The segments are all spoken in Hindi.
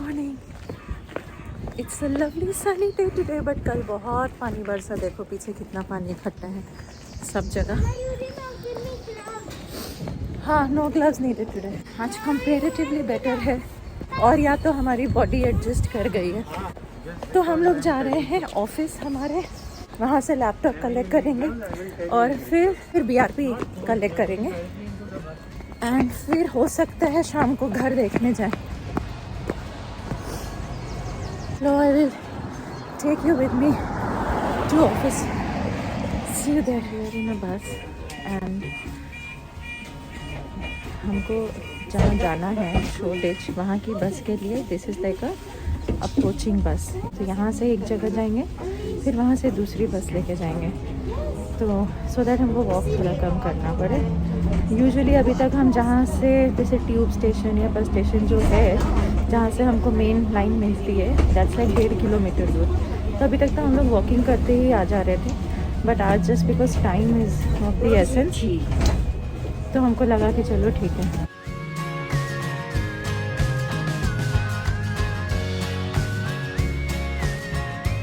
Morning. It's a lovely sunny day today, but कल बहुत पानी बरसा। देखो पीछे कितना पानी इकट्ठा है सब जगह। हाँ, नो ग्लव्स नीडेड टुडे। आज कंपेरेटिवली बेटर है, और या तो हमारी बॉडी एडजस्ट कर गई है। तो हम लोग जा रहे हैं ऑफिस हमारे, वहाँ से लैपटॉप कलेक्ट करेंगे और फिर बीआरपी कलेक्ट करेंगे, एंड फिर हो सकता है शाम को घर देखने जाएं। No, I will take you with me to office. See you there. We are in a bus and हमको जहाँ जाना है शोल्डेज, वहाँ की बस के लिए this is like a approaching बस। तो यहाँ से एक जगह जाएंगे, फिर वहाँ से दूसरी बस लेके जाएंगे, तो सो दैट हमको वॉक थोड़ा कम करना पड़े। यूजुअली अभी तक हम जहाँ से, जैसे ट्यूब स्टेशन या बस स्टेशन जो है जहाँ से हमको मेन लाइन मिलती है, दैट्स लाइक 1.5 किलोमीटर दूर। तो अभी तक तो हम लोग वॉकिंग करते ही आ जा रहे थे, बट आज just because time is of the essence, तो हमको लगा कि चलो ठीक है।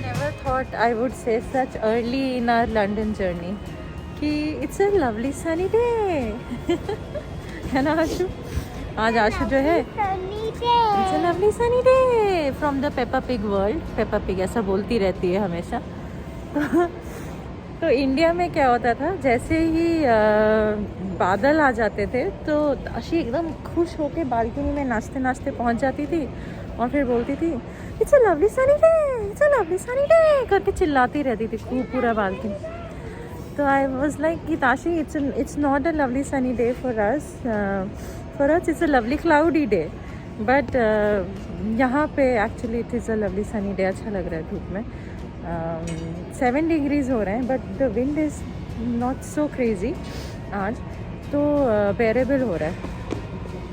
Never thought I would say such early in our London journey कि it's a lovely sunny day है ना आशु? आज आशु जो है It's a lovely sunny day from the Peppa Pig world. Peppa Pig ऐसा बोलती रहती है हमेशा। तो इंडिया में क्या होता था, जैसे ही बादल आ जाते थे तो आशी एकदम खुश होके बालकनी में नाचते नाचते पहुंच जाती थी और फिर बोलती थी it's a lovely sunny day, it's a lovely sunny day करके चिल्लाती रहती थी खूब पूरा बालकनी। तो आई वाज लाइक कि Tashi it's not a lovely sunny day for us it's a lovely cloudy day, but यहाँ पे actually it is a lovely sunny day. अच्छा लग रहा है धूप में। 7 डिग्रीज़ हो रहे हैं, but the wind is not so crazy आज, तो बेरेबल हो रहा है।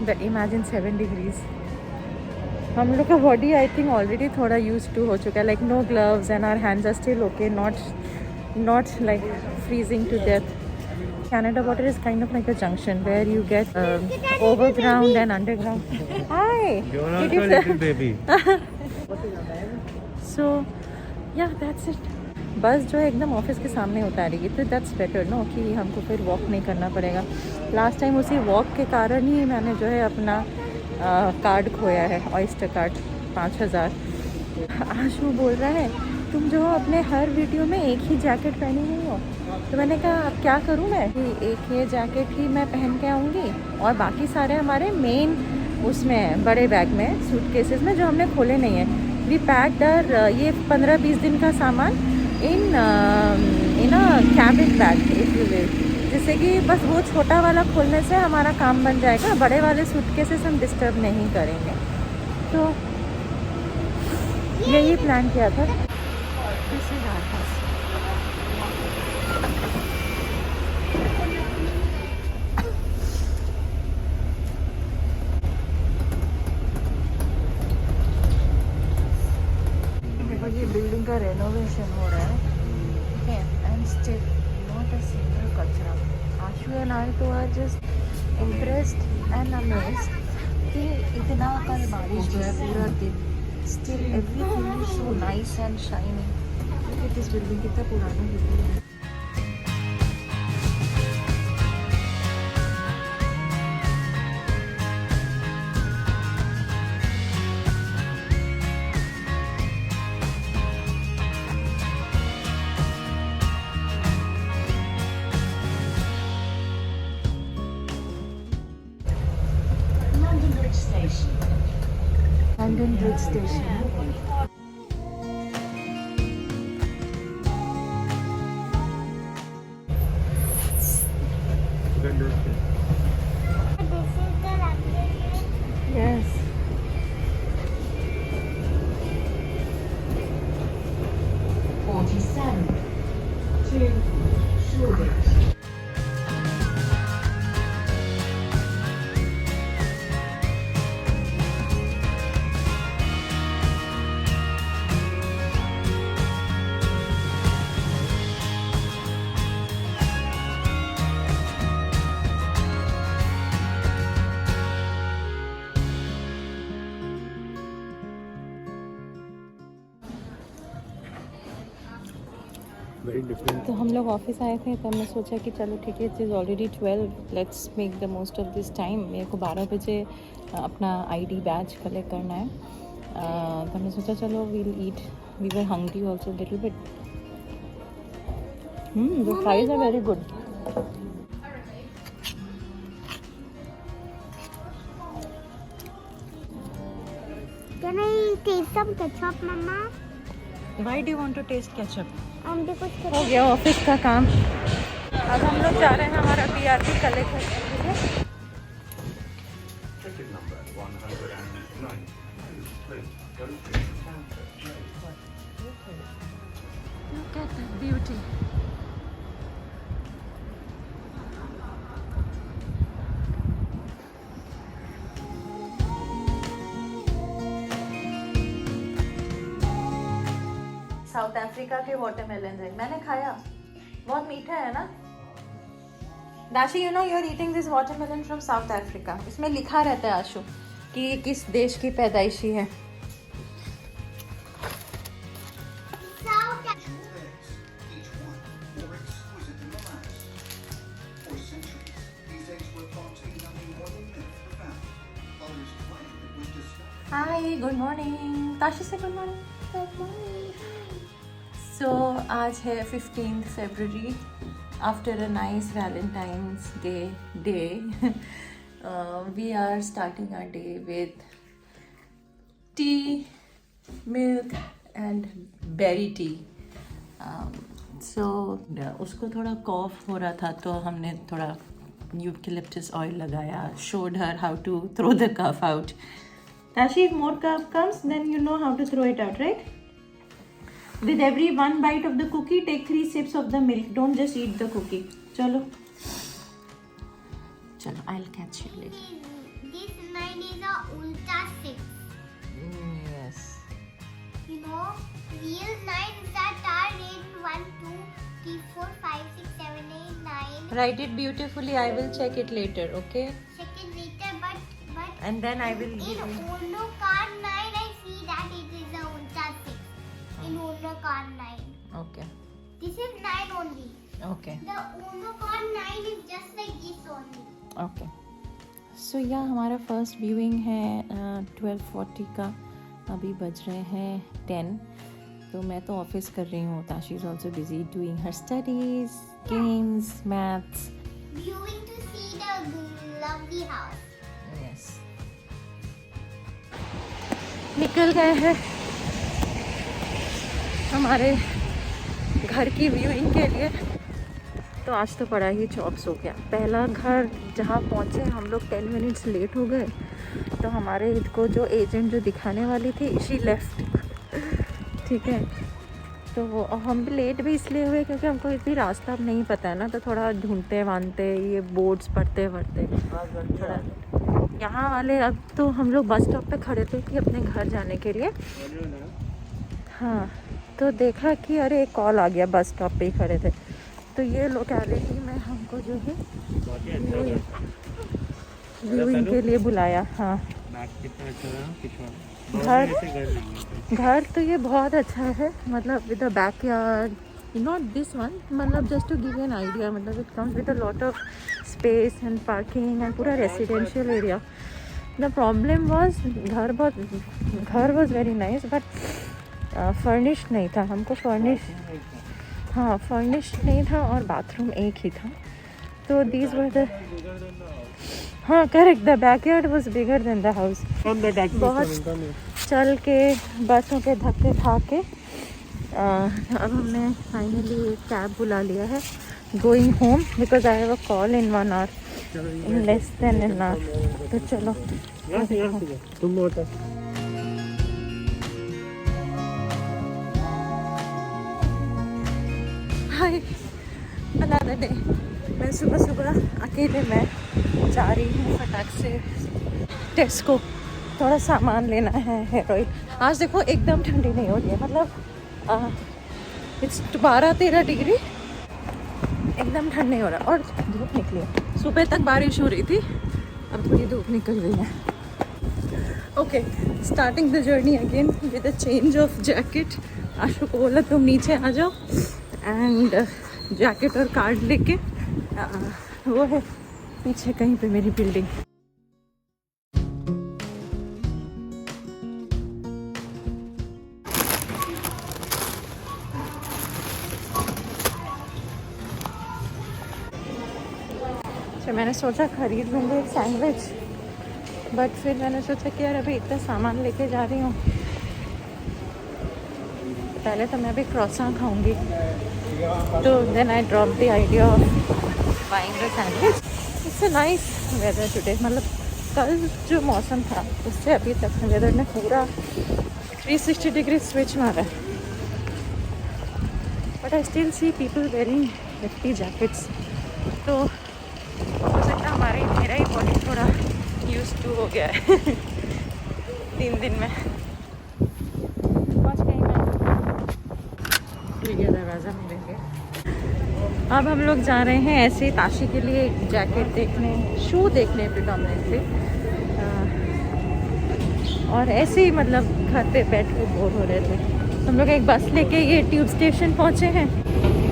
But imagine 7 degrees. हम लोग का बॉडी आई थिंक ऑलरेडी थोड़ा यूज टू हो चुका है, like no gloves and our hands are still okay, not like freezing to death. Canada Water is kind of like a junction where you get overground and underground. Hi. You're also a little baby. So yeah, that's it. बस जो है एकदम ऑफिस के सामने उतारेगी, तो दैट्स बेटर नो कि हमको फिर वॉक नहीं करना पड़ेगा। लास्ट टाइम उसी वॉक के कारण ही मैंने जो है अपना कार्ड खोया है, ऑयस्टर कार्ड 5000। आशु बोल रहा है तुम जो अपने हर वीडियो में एक ही जैकेट पहनी हुई हो, तो मैंने कहा अब क्या करूँ मैं, कि एक ये जैकेट ही मैं पहन के आऊँगी और बाकी सारे हमारे मेन उसमें है, बड़े बैग में, सूटकेसेस में जो हमने खोले नहीं है। वी पैक्ड ये 15-20 दिन का सामान in a cabin bag if you will, जिससे कि बस वो छोटा वाला खोलने से हमारा काम बन जाएगा, बड़े वाले सूटकेसेस हम डिस्टर्ब नहीं करेंगे। तो यही प्लान किया था। This is our house. देखो ये बिल्डिंग का रेनोवेशन हो रहा है, ठीक है, and still not a single कचरा। आशु एंड आई तो are just impressed and amazed कि इतना कल बारिश जो है पूरा दिन, still everything is so nice and shining. इस बिल्डिंग कितना पुरानी बिल्डिंग है। London Bridge Station. London Bridge station. Yes. To Shoreditch. very different. तो हम लोग ऑफिस आए थे, तब मैं सोचा कि चलो ठीक है, it is already 12, let's make the most of this time. मेरे को 12 बजे अपना आईडी बैच कलेक्ट करना है। तो हमने सोचा चलो we'll eat, we were hungry also little bit. The fries are very good. Can I taste some ketchup, Mama? Why do you want to taste ketchup? Because हो गया ऑफिस का काम। अब हम लोग जा रहे हैं हमारा PRP कलेक्ट करने। Ticket number 109. Please go to counter. Look at that beauty. South Africa के वाटरमेलन है, मैंने खाया, बहुत मीठा है ना। Dashi, you know you are eating this watermelon from South Africa. इसमें लिखा रहता है आशु कि ये किस देश की पैदाइशी है। Each one more exquisite than the last. For centuries, these eggs were thought to be nothing more than myth or fact. Others claim it was discovered. Hi, good morning. Tashi से गुड मॉर्निंग। सो आज है 15th February, after a nice Valentine's Day we are starting our day with tea, milk and berry tea. So उसको थोड़ा कॉफ हो रहा था, तो हमने थोड़ा यूकेलिप्टस ऑयल लगाया, showed her how to throw the cough out. Tashi, if more cough comes, then you know how to throw it out, right? With every one bite of the cookie, take 3 sips of the milk. Don't just eat the cookie. Chalo. Chalo, I'll catch you later. this 9 is a ulta 6. Yes. You know, real 9s that are in 1, 2, 3, 4, 5, 6, 7, 8, 9. Write it beautifully. I will check it later, okay? Second later, but And then I will give in you. Uno card 9, I see that it is a ulta 6. In Uno card 9. Okay. This is 9 only. Okay. The Uno card 9 is just like this only. Okay. So यह हमारा फर्स्ट व्यूइंग है 12:40 का। अभी बज रहे हैं 10। तो मैं तो ऑफिस कर रही हूँ। Tashi is also busy doing her studies, games, maths. Viewing to see the lovely house. Yes, निकल गए हैं हमारे घर की व्यूइंग के लिए। तो आज तो बड़ा ही चौक्स हो गया। पहला घर जहाँ पहुँचे हम लोग 10 मिनट्स लेट हो गए, तो हमारे को जो एजेंट जो दिखाने वाली थी, शी लेफ्ट। ठीक है, तो वो हम भी लेट भी इसलिए हुए क्योंकि हमको इतनी रास्ता अब नहीं पता है ना, तो थोड़ा ढूंढते वानते ये बोर्ड्स पढ़ते पढ़ते थोड़ा। यहाँ वाले अब तो हम लोग बस स्टॉप पे खड़े थे कि अपने घर जाने के लिए। हाँ, तो देखा कि अरे एक कॉल आ गया, बस स्टॉप पे ही खड़े थे। तो ये लोकेलिटी में हमको जो है व्यूइंग के लिए बुलाया। हाँ, घर तो ये बहुत अच्छा है, मतलब with a backyard, not this one, मतलब just to give an idea, मतलब it comes with a lot of space and parking and पूरा residential area. The problem was घर was very nice, but furnish नहीं था। हमको फर्निश नहीं था, और बाथरूम एक ही था। तो दीज वर द, हाँ correct, the backyard was bigger than the house. बहुत चल के बसों के धक्के खा के अब हमने फाइनली एक कैब बुला लिया है, going home, because I have a call in 1 hour, in less than an hour. तो चलो हाय, अनदर डे। मैं सुबह अकेले मैं जा रही हूँ फटाक से टेस्को, थोड़ा सामान लेना है, हेयर ऑयल। आज देखो एकदम ठंडी नहीं हो रही है, मतलब इट्स 12-13 डिग्री, एकदम ठंड नहीं हो रहा, और धूप निकली है। सुबह तक बारिश हो रही थी, अब थोड़ी धूप निकल गई है। Okay, starting the journey again with a change of jacket. Ashu को बोला तुम नीचे आ जाओ, एंड जैकेट और कार्ड लेके वो है पीछे कहीं पे मेरी बिल्डिंग। अच्छा मैंने सोचा खरीद लूँगी एक सैंडविच, बट फिर मैंने सोचा कि यार अभी इतना सामान लेके जा रही हूँ, पहले तो मैं अभी क्रॉसान खाऊंगी। तो then I drop the idea of buying the sandwich. It's a nice weather today, मतलब कल जो मौसम था उससे अभी तक वेदर ने पूरा 360 डिग्री स्विच मारा है। But I still see people wearing heavy jackets, तो हो सकता है मेरा ही बॉडी थोड़ा यूज टू हो गया है 3 दिन में। दरवाज़ा मिलेंगे। अब हम लोग जा रहे हैं ऐसे ताशी के लिए जैकेट देखने, शू देखने प्रिडोमिनेटली, और ऐसे ही मतलब घर पे बैठ के बोर हो रहे थे। हम लोग एक बस लेके ये ट्यूब स्टेशन पहुंचे हैं।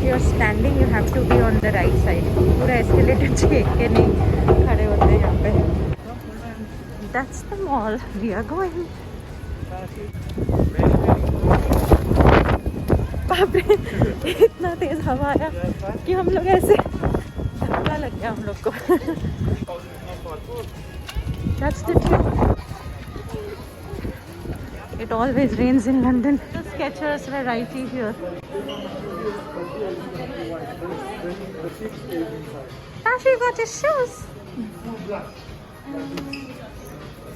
You are standing, you have to be on the right side, पूरा एस्केलेटर छेक के नहीं खड़े होते हैं यहाँ पे। That's the mall we are going. बाप रे, इतना तेज हवा आया कि हम लोग ऐसे धक्का लग गया हम लोग को। That's the truth. It always rains in London. Skechers variety here. Tashi got his shoes.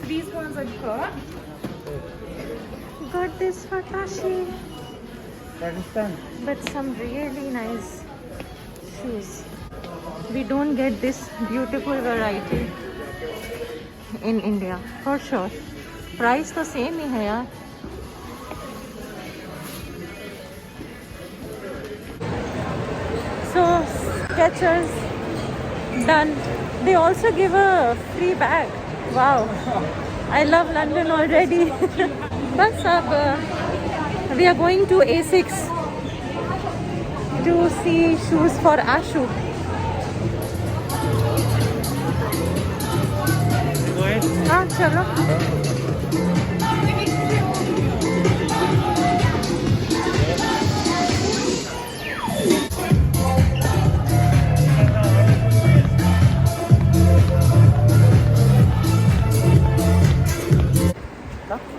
These ones are good. Got this for Tashi. But some really nice shoes. We don't get this beautiful variety in India for sure. Price तो same ही है यार। So Skechers done. They also give a free bag. Wow, I love London already. बस अब we are going to A6 to see shoes for Ashu. हाँ चलो।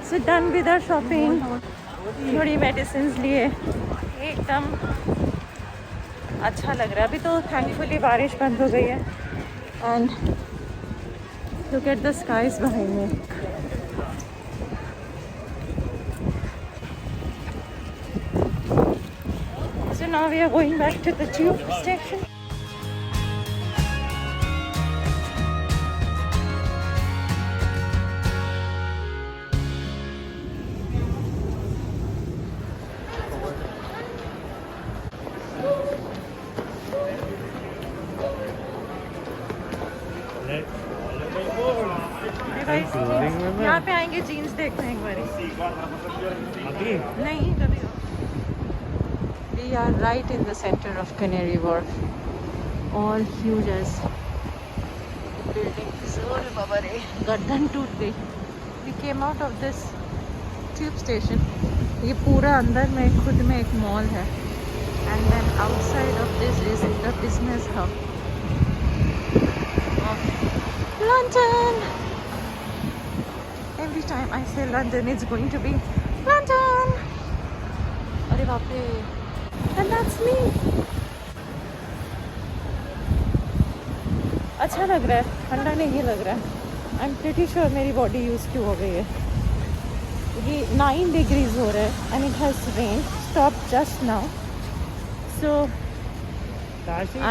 So done with our shopping. थोड़ी मेडिसिन लिए, एकदम अच्छा लग रहा है। अभी तो थैंकफुली बारिश बंद हो गई है। And look at the skies behind me. So now we are going back to the tube station. यहाँ पे आएंगे जीन्स देखते हैं एक बारी। नहीं कभी। We are right in the center of Canary Wharf. All huge as buildings. और बाबा रे, गर्दन टूट गई। We came out of this tube station. ये पूरा अंदर में खुद में एक मॉल है। And then outside of this is the business hub of London. Every time I say London, it's going to be London. अरे बाप रे, and that's me. अच्छा लग रहा है, ठंडा नहीं लग रहा है। I'm pretty sure मेरी body used to हो गई है। ये 9 degrees हो रहा है and it has rained, stopped just now. So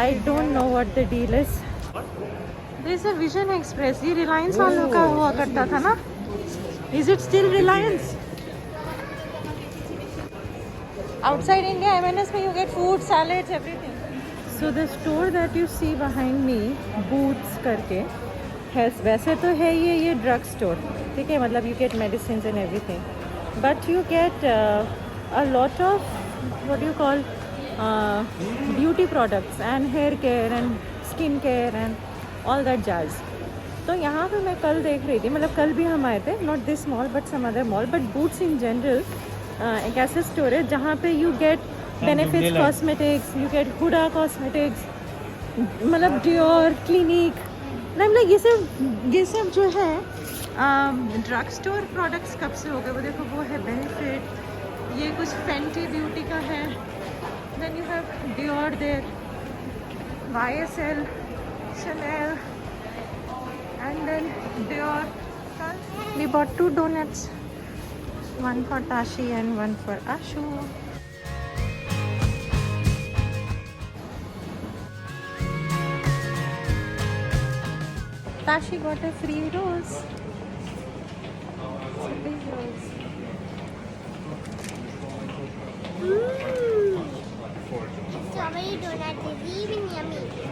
I don't know what the deal is. There is a Vision Express. ये Reliance वालों का हुआ करता था ना? Is it still Reliance? Outside India, M&S में you get food, salads, everything. So the store that you see behind me, Boots करके, has वैसे तो है ये drug store, ठीक है, मतलब you get medicines and everything, but you get a lot of what do you call beauty products and hair care and skin care and all that jazz. तो यहाँ पे मैं कल देख रही थी, मतलब कल भी हम आए थे, not this mall but some other mall, but Boots in general एक ऐसे स्टोर है जहाँ पे you get benefits cosmetics, you get Huda cosmetics, मतलब डियोर, क्लिनिक, मतलब ये सब जो है ड्रग स्टोर प्रोडक्ट्स कब से हो गए वो देखो, वो है बेनिफिट, ये कुछ फेंटी ब्यूटी का है, then you have Dior there, YSL, Chanel, and then Dior. We bought 2 donuts, one for Tashi and one for Ashu. Tashi got a free rose. It's a big rose. Strawberry donut is even yummy.